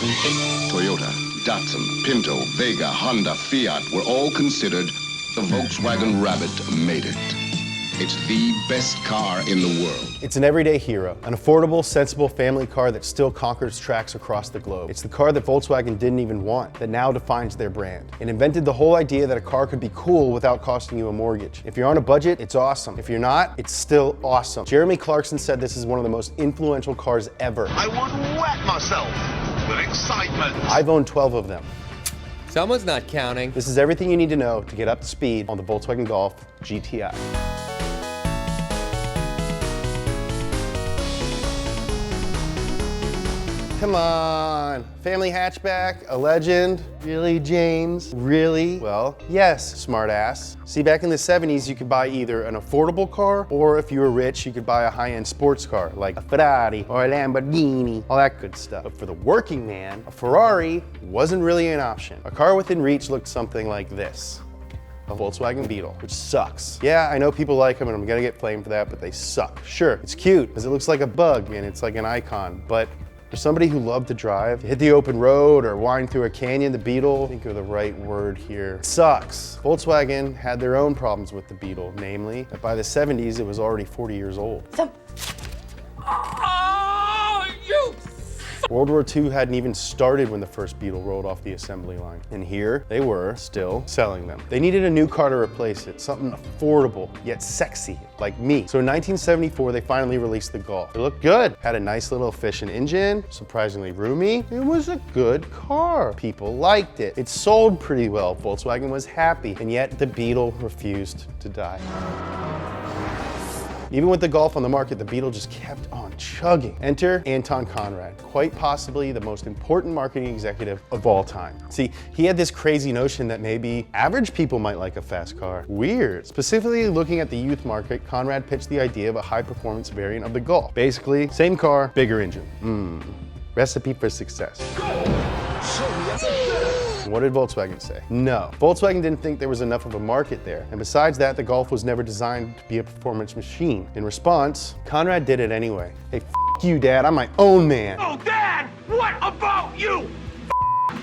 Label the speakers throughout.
Speaker 1: Toyota, Datsun, Pinto, Vega, Honda, Fiat were all considered. The Volkswagen Rabbit made it. It's the best car in the world.
Speaker 2: It's an everyday hero, an affordable, sensible family car that still conquers tracks across the globe. It's the car that Volkswagen didn't even want, that now defines their brand. It invented the whole idea that a car could be cool without costing you a mortgage. If you're on a budget, it's awesome. If you're not, it's still awesome. Jeremy Clarkson said this is one of the most influential cars ever.
Speaker 3: I would wet myself with excitement.
Speaker 2: I've owned 12 of them.
Speaker 4: Someone's not counting.
Speaker 2: This is everything you need to know to get up to speed on the Volkswagen Golf GTI. Come on, family hatchback, a legend. Really, James? Really? Well, yes, smartass. See, back in the 70s, you could buy either an affordable car, or if you were rich, you could buy a high-end sports car, like a Ferrari or a Lamborghini, all that good stuff. But for the working man, a Ferrari wasn't really an option. A car within reach looked something like this. A Volkswagen Beetle, which sucks. Yeah, I know people like them and I'm gonna get flamed for that, but they suck. Sure, it's cute, because it looks like a bug and it's like an icon, but for somebody who loved to drive, hit the open road or wind through a canyon, the Beetle, think of the right word here, sucks. Volkswagen had their own problems with the Beetle, namely that by the 70s, it was already 40 years old. World War II hadn't even started when the first Beetle rolled off the assembly line. And here they were, still selling them. They needed a new car to replace it, something affordable, yet sexy, like me. So in 1974, they finally released the Golf. It looked good, had a nice little efficient engine, surprisingly roomy. It was a good car. People liked it. It sold pretty well. Volkswagen was happy, and yet the Beetle refused to die. Even with the Golf on the market, the Beetle just kept on chugging. Enter Anton Conrad, quite possibly the most important marketing executive of all time. See, he had this crazy notion that maybe average people might like a fast car. Weird. Specifically looking at the youth market, Conrad pitched the idea of a high-performance variant of the Golf. Basically, same car, bigger engine. Recipe for success. What did Volkswagen say? No. Volkswagen didn't think there was enough of a market there. And besides that, the Golf was never designed to be a performance machine. In response, Conrad did it anyway. Hey, f you, Dad, I'm my own man.
Speaker 3: Oh, Dad, what about you?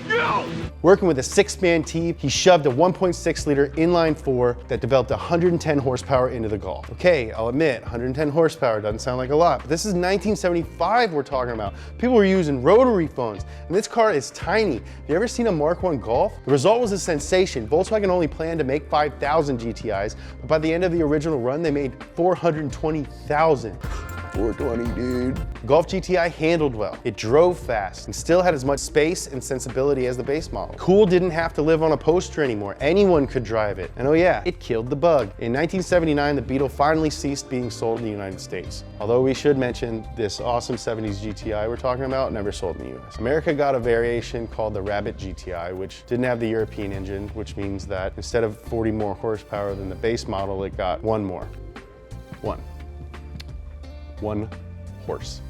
Speaker 3: You!
Speaker 2: Working with a 6-man team, he shoved a 1.6-liter inline-4 that developed 110 horsepower into the Golf. Okay, I'll admit, 110 horsepower doesn't sound like a lot, but this is 1975 we're talking about. People were using rotary phones, and this car is tiny. Have you ever seen a Mk1 Golf? The result was a sensation. Volkswagen only planned to make 5,000 GTIs, but by the end of the original run, they made 420,000. 420, dude. Golf GTI handled well. It drove fast and still had as much space and sensibility as the base model. Cool didn't have to live on a poster anymore. Anyone could drive it. And oh yeah, it killed the bug. In 1979, the Beetle finally ceased being sold in the United States. Although we should mention this awesome 70s GTI we're talking about never sold in the US. America got a variation called the Rabbit GTI, which didn't have the European engine, which means that instead of 40 more horsepower than the base model, it got one more. One horse.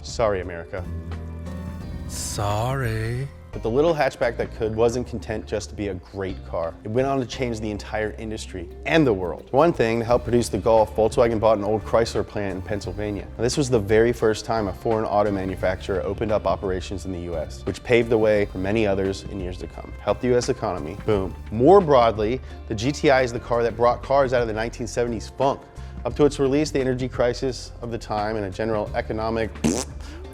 Speaker 2: Sorry, America.
Speaker 4: Sorry.
Speaker 2: But the little hatchback that could wasn't content just to be a great car. It went on to change the entire industry and the world. For one thing, to help produce the Golf, Volkswagen bought an old Chrysler plant in Pennsylvania. Now, this was the very first time a foreign auto manufacturer opened up operations in the US, which paved the way for many others in years to come. Helped the US economy, boom. More broadly, the GTI is the car that brought cars out of the 1970s funk. Up to its release, the energy crisis of the time and a general economic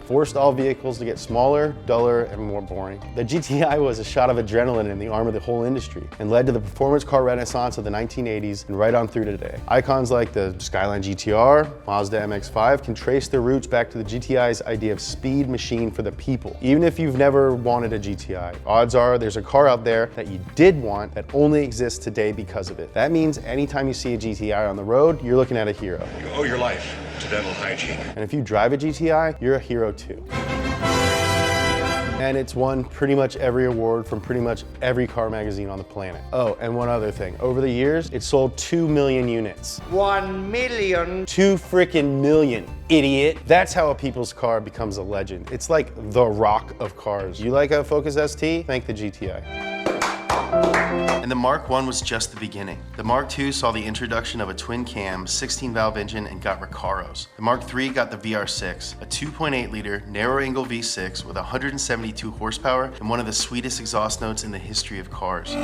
Speaker 2: forced all vehicles to get smaller, duller, and more boring. The GTI was a shot of adrenaline in the arm of the whole industry and led to the performance car renaissance of the 1980s and right on through today. Icons like the Skyline GTR, Mazda MX-5 can trace their roots back to the GTI's idea of speed machine for the people. Even if you've never wanted a GTI, odds are there's a car out there that you did want that only exists today because of it. That means anytime you see a GTI on the road, you're looking at a hero.
Speaker 5: You owe your life to dental hygiene.
Speaker 2: And if you drive a GTI, you're a hero too. And it's won pretty much every award from pretty much every car magazine on the planet. Oh, and one other thing. Over the years, it sold 2 million units.
Speaker 3: 1 million.
Speaker 2: 2 freaking million, idiot. That's how a people's car becomes a legend. It's like the rock of cars. You like a Focus ST? Thank the GTI. And the Mark 1 was just the beginning. The Mark 2 saw the introduction of a twin-cam, 16-valve engine and got Recaros. The Mark 3 got the VR6, a 2.8-liter narrow-angle V6 with 172 horsepower and one of the sweetest exhaust notes in the history of cars.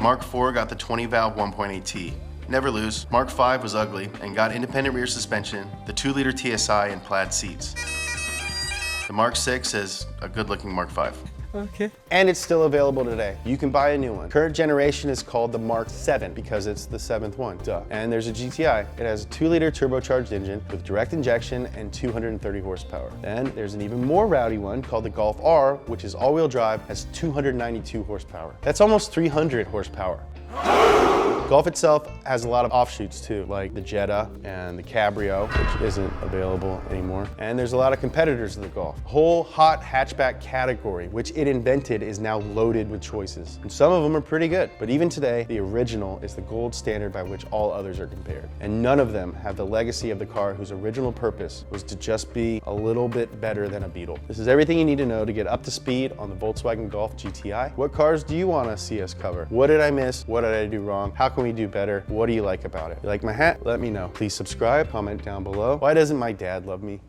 Speaker 2: Mark 4 got the 20-valve 1.8T. Never lose, Mark 5 was ugly and got independent rear suspension, the 2-liter TSI, and plaid seats. The Mark 6 is a good-looking Mark 5.
Speaker 4: Okay.
Speaker 2: And it's still available today. You can buy a new one. Current generation is called the Mark 7 because it's the 7th one, duh. And there's a GTI. It has a 2-liter turbocharged engine with direct injection and 230 horsepower. Then there's an even more rowdy one called the Golf R, which is all-wheel drive, has 292 horsepower. That's almost 300 horsepower. Golf itself has a lot of offshoots too, like the Jetta and the Cabrio, which isn't available anymore. And there's a lot of competitors to the Golf. The whole hot hatchback category, which it invented, is now loaded with choices. And some of them are pretty good, but even today, the original is the gold standard by which all others are compared. And none of them have the legacy of the car whose original purpose was to just be a little bit better than a Beetle. This is everything you need to know to get up to speed on the Volkswagen Golf GTI. What cars do you want to see us cover? What did I miss? What did I do wrong? How can we do better? What do you like about it? You like my hat? Let me know. Please subscribe, comment down below. Why doesn't my dad love me?